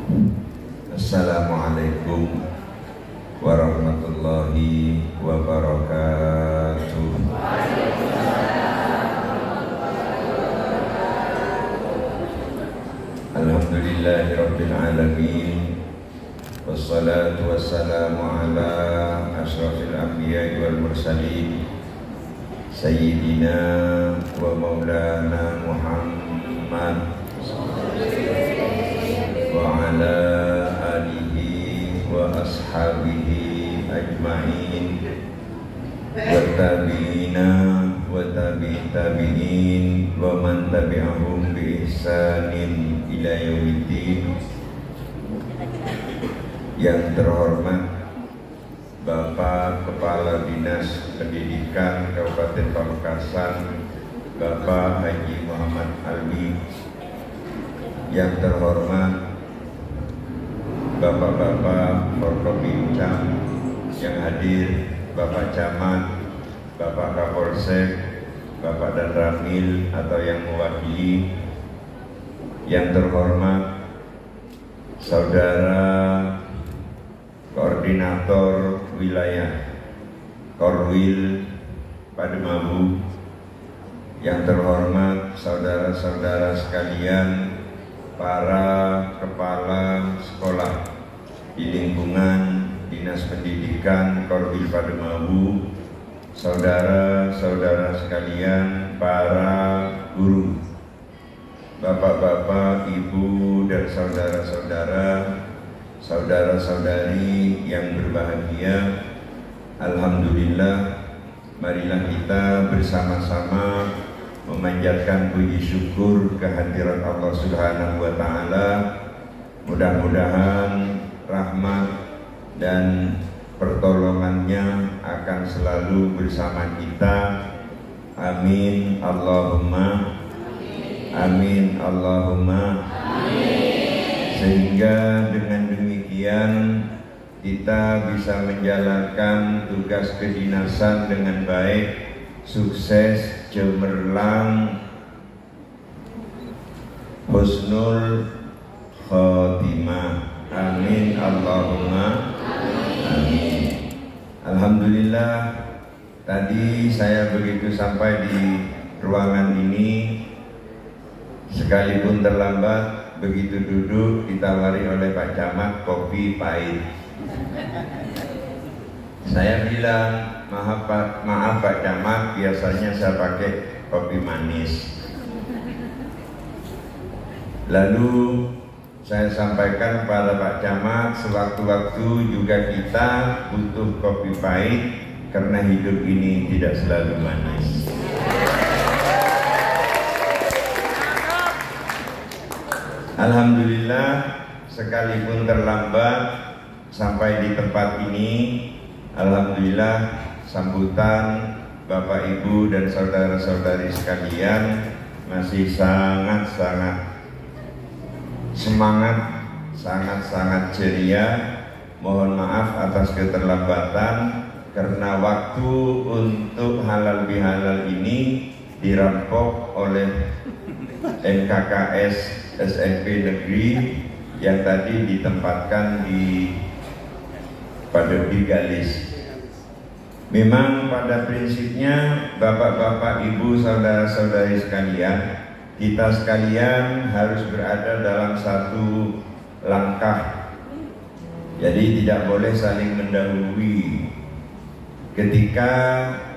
Assalamualaikum warahmatullahi wabarakatuh. Alhamdulillahirabbil alamin. Wassalatu wassalamu ala asyrafil anbiya'i wal mursalin Sayyidina wa maulana Muhammad wa ala alihi wa ashabihi ajma'in wa tabi'ina wa tabi'in tabi'in wa man tabi'ahum bi ihsanin ila yaumiddin. Yang terhormat Bapak Kepala Dinas Pendidikan Kabupaten Pamekasan, Bapak Haji Muhammad Alwi. Yang terhormat Bapak-bapak Forkopimcam yang hadir, Bapak Camat, Bapak Kapolsek, Bapak dan Ramil atau yang mewakili. Yang terhormat Saudara Koordinator Wilayah Korwil Pademabu. Yang terhormat saudara-saudara sekalian, para kepala sekolah di lingkungan Dinas Pendidikan Korwil Pademabu, saudara-saudara sekalian, para guru, bapak-bapak, ibu dan saudara-saudara, saudara-saudari yang berbahagia. Alhamdulillah, marilah kita bersama-sama memanjatkan puji syukur kehadirat Allah Subhanahu wa Ta'ala. Mudah-mudahan rahmat dan pertolongannya akan selalu bersama kita. Amin Allahumma amin Allahumma amin. Sehingga dengan demikian kita bisa menjalankan tugas kedinasan dengan baik, sukses, cemerlang, husnul khotimah. Amin Allahumma amin. Alhamdulillah, tadi saya begitu sampai di ruangan ini, sekalipun terlambat, begitu duduk ditawari oleh Pak Camat kopi pahit. Saya bilang, maaf Pak Camat, biasanya saya pakai kopi manis. Lalu saya sampaikan kepada Pak Camat, sewaktu-waktu juga kita butuh kopi pahit karena hidup ini tidak selalu manis. Alhamdulillah, sekalipun terlambat sampai di tempat ini, alhamdulillah sambutan Bapak Ibu dan saudara-saudari sekalian masih sangat-sangat semangat, sangat-sangat ceria. Mohon maaf atas keterlambatan karena waktu untuk halal bihalal ini dirampok oleh NKKS SMP Negeri yang tadi ditempatkan di Galis. Memang pada prinsipnya Bapak-bapak, Ibu, saudara-saudari sekalian, kita sekalian harus berada dalam satu langkah. Jadi tidak boleh saling mendahului. Ketika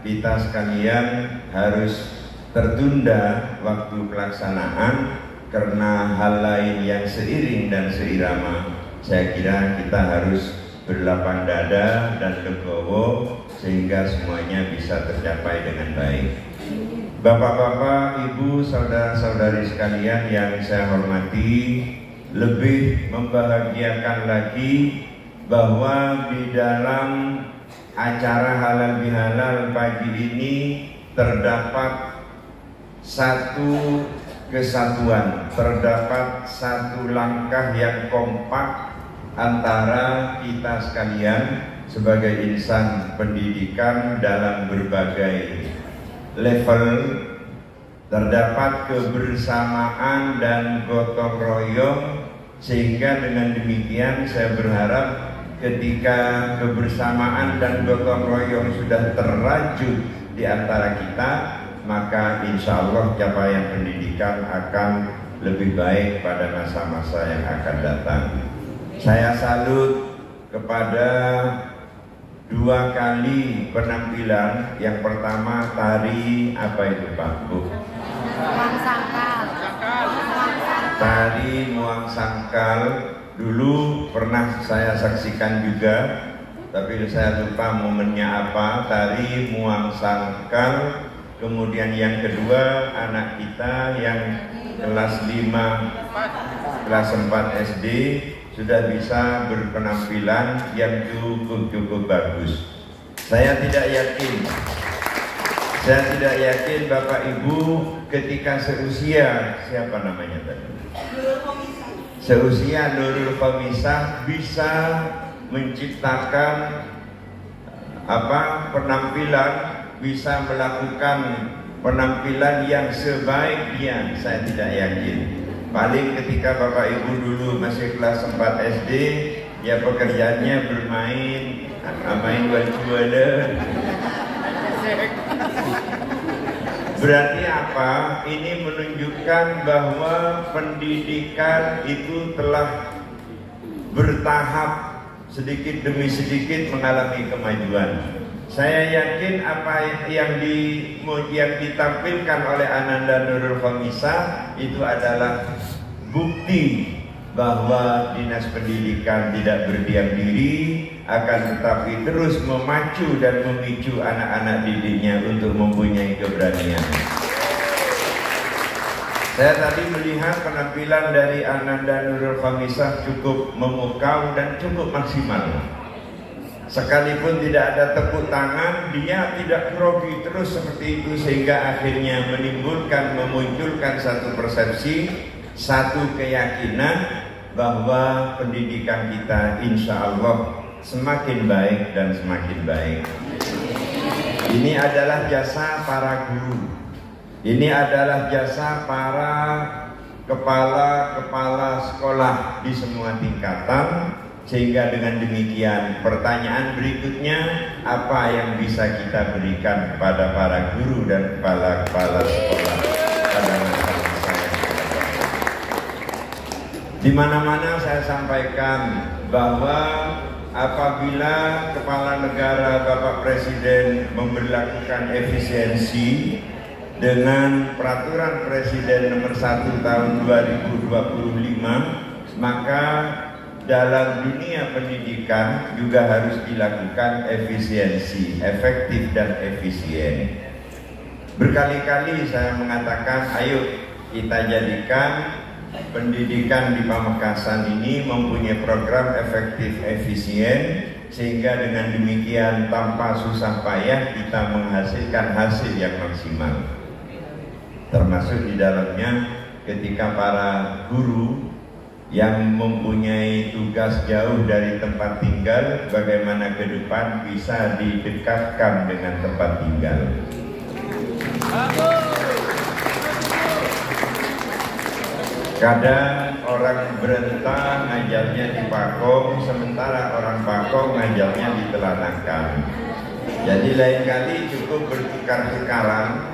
kita sekalian harus tertunda waktu pelaksanaan karena hal lain yang seiring dan seirama, saya kira kita harus berlapang dada dan legowo sehingga semuanya bisa tercapai dengan baik. Bapak-bapak, Ibu, saudara-saudari sekalian yang saya hormati, lebih membahagiakan lagi bahwa di dalam acara halal bihalal pagi ini terdapat satu kesatuan, terdapat satu langkah yang kompak antara kita sekalian sebagai insan pendidikan dalam berbagai level. Terdapat kebersamaan dan gotong royong sehingga dengan demikian saya berharap ketika kebersamaan dan gotong royong sudah terrajut di antara kita, maka insya Allah capaian pendidikan akan lebih baik pada masa-masa yang akan datang. Saya salut kepada 2 kali penampilan. Yang pertama tari apa itu Pak Bu? Muang Sangkal. Tari Muang Sangkal dulu pernah saya saksikan juga, tapi saya lupa momennya apa. Tari Muang Sangkal. Kemudian yang kedua anak kita yang kelas 5, kelas 4 SD sudah bisa berpenampilan yang cukup bagus. Saya tidak yakin Bapak Ibu ketika seusia, siapa namanya tadi? Seusia Nurul Khomisah bisa menciptakan penampilan, bisa melakukan penampilan yang sebaik dia. Saya tidak yakin. Paling ketika Bapak Ibu dulu masih kelas 4 SD, ya pekerjaannya bermain, main wal-juala. Berarti apa? Ini menunjukkan bahwa pendidikan itu telah bertahap, sedikit demi sedikit mengalami kemajuan. Saya yakin apa yang ditampilkan oleh Ananda Nurul Khomisah itu adalah bukti bahwa Dinas Pendidikan tidak berdiam diri, akan tetapi terus memacu dan memicu anak-anak didiknya untuk mempunyai keberanian. Saya tadi melihat penampilan dari Ananda Nurul Khomisah cukup memukau dan cukup maksimal. Sekalipun tidak ada tepuk tangan, dia tidak grogi terus seperti itu, sehingga akhirnya memunculkan satu persepsi, satu keyakinan bahwa pendidikan kita insya Allah semakin baik dan semakin baik. Ini adalah jasa para guru, ini adalah jasa para kepala sekolah di semua tingkatan. Sehingga dengan demikian pertanyaan berikutnya, apa yang bisa kita berikan kepada para guru dan kepala sekolah pada masa-masa yang akan datang. Di mana-mana saya sampaikan bahwa apabila kepala negara Bapak Presiden memberlakukan efisiensi dengan peraturan Presiden nomor 1 tahun 2025, maka dalam dunia pendidikan juga harus dilakukan efisiensi, efektif dan efisien. Berkali-kali saya mengatakan, ayo kita jadikan pendidikan di Pamekasan ini mempunyai program efektif efisien, sehingga dengan demikian tanpa susah payah kita menghasilkan hasil yang maksimal. Termasuk di dalamnya ketika para guru yang mempunyai tugas jauh dari tempat tinggal, bagaimana ke depan bisa didekatkan dengan tempat tinggal. Kadang orang berentang ngajarnya di Pakong, sementara orang Pakong ngajarnya di Telanangkan. Jadi lain kali cukup bertukar-tukaran.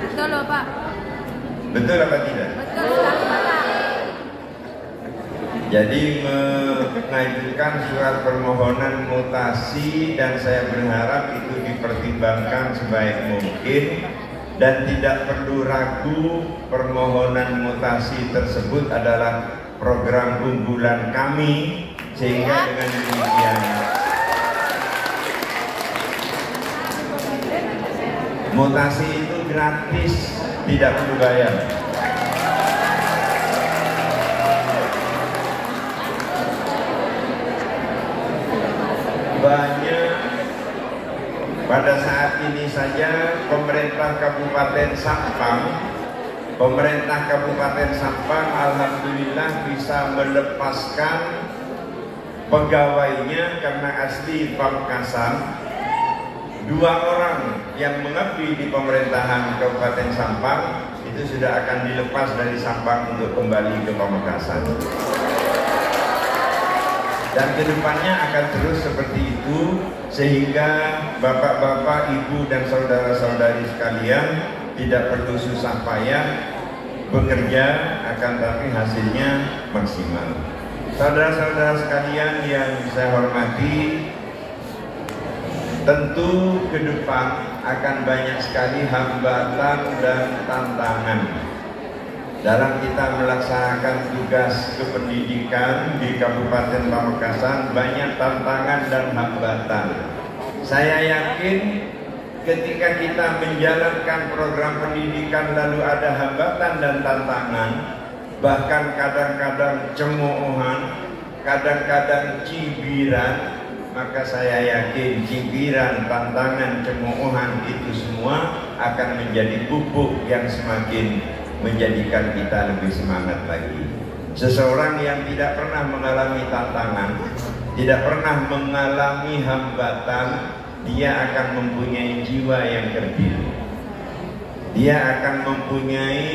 Betul loh Pak. Betul apa tidak? Betul Pak. Jadi mengajukan surat permohonan mutasi, dan saya berharap itu dipertimbangkan sebaik mungkin dan tidak perlu ragu, permohonan mutasi tersebut adalah program unggulan kami, sehingga dengan demikian mutasi itu gratis, tidak perlu bayar. Banyak pada saat ini saja pemerintah Kabupaten Sampang alhamdulillah bisa melepaskan pegawainya karena asli Pamekasan. 2 orang yang mengabdi di pemerintahan Kabupaten Sampang itu itu sudah akan dilepas dari Sampang untuk kembali ke Pamekasan. Dan kedepannya akan terus seperti itu, sehingga bapak-bapak, ibu dan saudara-saudari sekalian tidak perlu susah payah bekerja, akan tapi hasilnya maksimal. Saudara-saudara sekalian yang saya hormati, tentu ke depan akan banyak sekali hambatan dan tantangan dalam kita melaksanakan tugas kependidikan di Kabupaten Pamekasan. Banyak tantangan dan hambatan. Saya yakin ketika kita menjalankan program pendidikan lalu ada hambatan dan tantangan, bahkan kadang-kadang cemoohan, kadang-kadang cibiran, maka saya yakin cibiran, tantangan, cemoohan itu semua akan menjadi pupuk yang semakin menjadikan kita lebih semangat lagi. Seseorang yang tidak pernah mengalami tantangan, tidak pernah mengalami hambatan, dia akan mempunyai jiwa yang kerdil. Dia akan mempunyai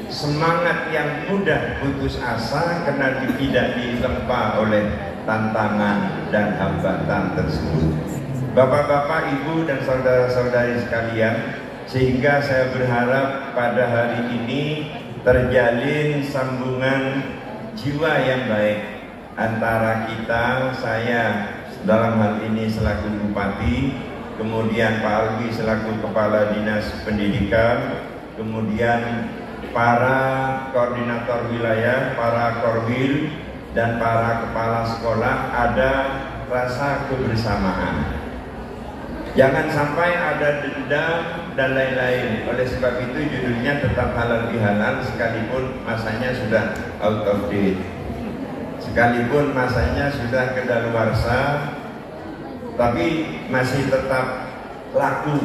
semangat yang mudah putus asa karena tidak ditempa oleh tantangan dan hambatan tersebut. Bapak-bapak, ibu dan saudara-saudari sekalian, sehingga saya berharap pada hari ini terjalin sambungan jiwa yang baik antara kita, saya dalam hal ini selaku Bupati, kemudian Pak Alwi selaku Kepala Dinas Pendidikan, kemudian para koordinator wilayah, para korwil, dan para kepala sekolah, ada rasa kebersamaan. Jangan sampai ada dendam dan lain-lain. Oleh sebab itu judulnya tetap halal bihalal, sekalipun masanya sudah out of date, sekalipun masanya sudah kedaluarsa, tapi masih tetap laku.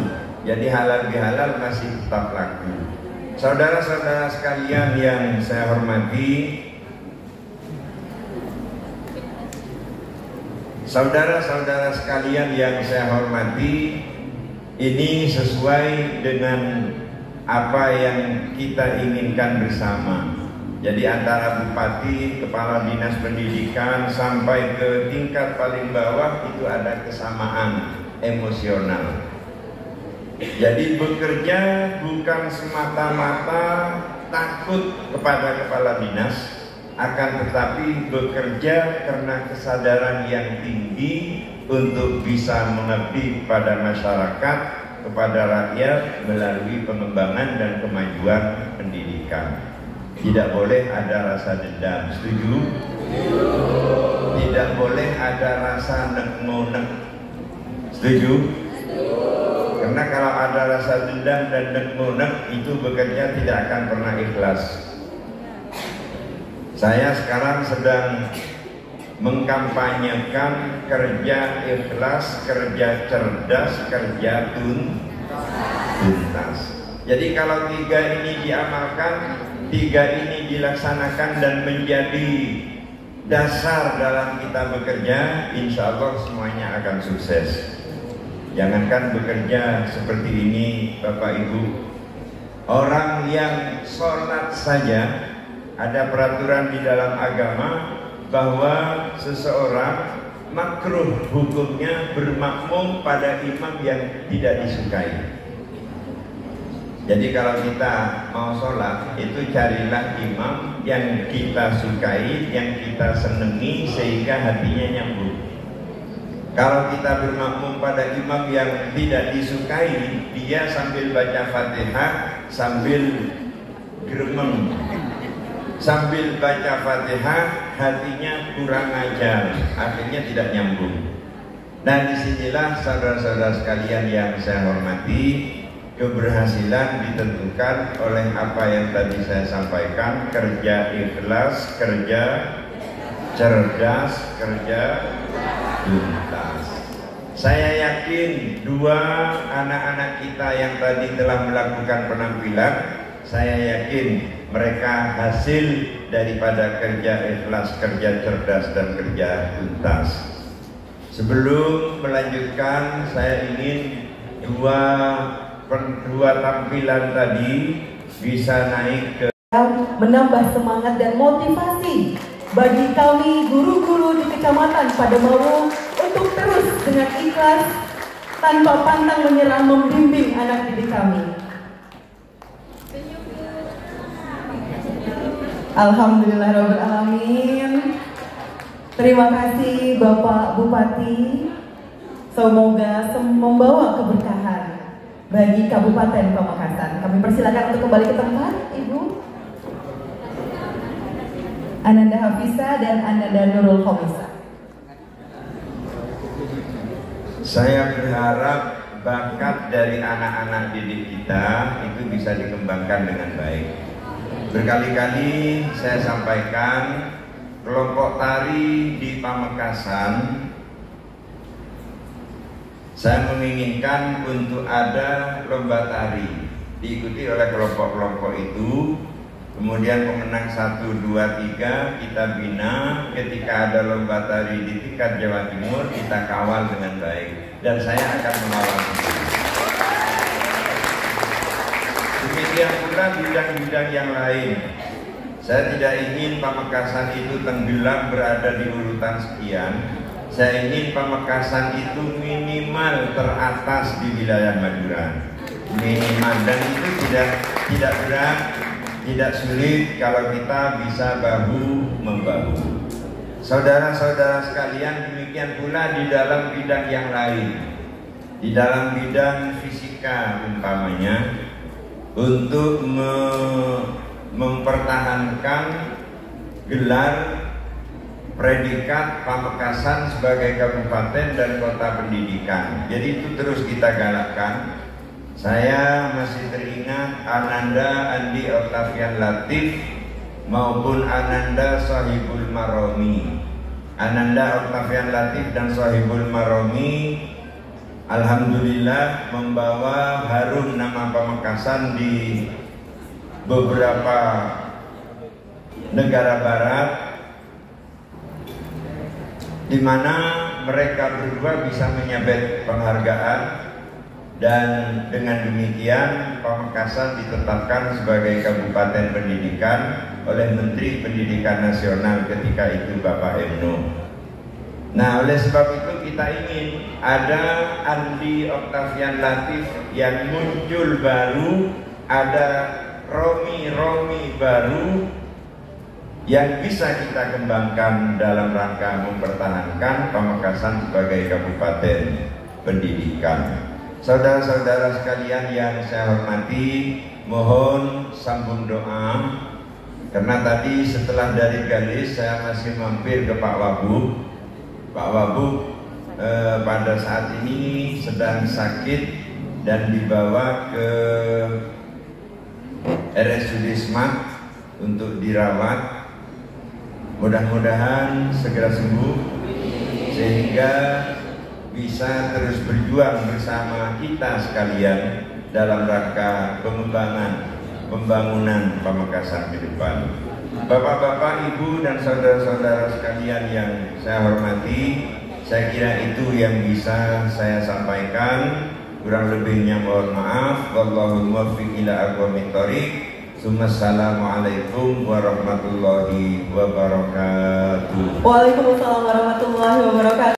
Jadi halal bihalal masih tetap laku. Saudara-saudara sekalian yang saya hormati, saudara-saudara sekalian yang saya hormati, ini sesuai dengan apa yang kita inginkan bersama. Jadi antara Bupati, Kepala Dinas Pendidikan sampai ke tingkat paling bawah itu ada kesamaan emosional. Jadi bekerja bukan semata-mata takut kepada kepala dinas, akan tetapi bekerja karena kesadaran yang tinggi untuk bisa mengabdi pada masyarakat, kepada rakyat melalui pengembangan dan kemajuan pendidikan. Tidak boleh ada rasa dendam, setuju? Tidak boleh ada rasa nek-ngonek, setuju? Karena kalau ada rasa dendam dan nek-ngonek, itu bekerja tidak akan pernah ikhlas. Saya sekarang sedang mengkampanyekan kerja ikhlas, kerja cerdas, kerja tuntas. Jadi kalau tiga ini diamalkan, tiga ini dilaksanakan dan menjadi dasar dalam kita bekerja, insya Allah semuanya akan sukses. Jangankan bekerja seperti ini, Bapak Ibu, orang yang sholat saja, ada peraturan di dalam agama bahwa seseorang makruh hukumnya bermakmum pada imam yang tidak disukai. Jadi kalau kita mau sholat, itu carilah imam yang kita sukai, yang kita senangi, sehingga hatinya nyambung. Kalau kita bermakmum pada imam yang tidak disukai, dia sambil baca Fatihah, sambil gremeng, sambil baca Fatihah, hatinya kurang ajar, akhirnya tidak nyambung. Nah, disinilah saudara-saudara sekalian yang saya hormati, keberhasilan ditentukan oleh apa yang tadi saya sampaikan: kerja ikhlas, kerja cerdas, kerja tuntas. Saya yakin dua anak-anak kita yang tadi telah melakukan penampilan, saya yakin mereka hasil daripada kerja ikhlas, kerja cerdas, dan kerja tuntas. Sebelum melanjutkan, saya ingin dua tampilan tadi bisa naik ke menambah semangat dan motivasi bagi kami guru-guru di Kecamatan Pademawu untuk terus dengan ikhlas tanpa pantang menyerah membimbing anak didik kami. Alhamdulillahirabbil alamin. Terima kasih Bapak Bupati. Semoga membawa keberkahan bagi Kabupaten Pamekasan. Kami persilakan untuk kembali ke tempat, Ibu. Ananda Hafisa dan Ananda Nurul Khomisa. Saya berharap bakat dari anak-anak didik kita itu bisa dikembangkan dengan baik. Berkali-kali saya sampaikan, kelompok tari di Pamekasan, saya menginginkan untuk ada lomba tari diikuti oleh kelompok-kelompok itu. Kemudian pemenang 1, 2, 3 kita bina. Ketika ada lomba tari di tingkat Jawa Timur, kita kawal dengan baik. Dan saya akan mengawal itu. Demikian pula bidang-bidang yang lain. Saya tidak ingin Pamekasan itu tenggelam berada di urutan sekian. Saya ingin Pamekasan itu minimal teratas di wilayah Madura. Minimal, dan itu tidak berat. Tidak sulit kalau kita bisa bahu-membahu. Saudara-saudara sekalian, demikian pula di dalam bidang yang lain. Di dalam bidang fisika umpamanya, untuk mempertahankan gelar predikat Pamekasan sebagai kabupaten dan kota pendidikan. Jadi itu terus kita galakkan. Saya masih teringat Ananda Andi Octavian Latif maupun Ananda Sohibul Maromi. Ananda Octavian Latif dan Sohibul Maromi alhamdulillah membawa harum nama Pamekasan di beberapa negara barat, di mana mereka berdua bisa menyabet penghargaan. Dan dengan demikian Pamekasan ditetapkan sebagai kabupaten pendidikan oleh Menteri Pendidikan Nasional ketika itu Bapak Emno. Nah, oleh sebab itu kita ingin ada Andi Octavian Latif yang muncul baru, ada Romi baru yang bisa kita kembangkan dalam rangka mempertahankan Pamekasan sebagai kabupaten pendidikan. Saudara-saudara sekalian yang saya hormati, mohon sambung doa. Karena tadi setelah dari Galis saya masih mampir ke Pak Wabub. Pak Wabub pada saat ini sedang sakit dan dibawa ke RSUD Smat untuk dirawat. Mudah-mudahan segera sembuh sehingga bisa terus berjuang bersama kita sekalian dalam rangka pembangunan Pamekasan ke depan. Bapak-bapak, ibu dan saudara-saudara sekalian yang saya hormati, saya kira itu yang bisa saya sampaikan. Kurang lebihnya mohon maaf. Wallahul muwaffiq ila aqwamit thoriq. Assalamualaikum warahmatullahi wabarakatuh. Waalaikumsalam warahmatullahi wabarakatuh.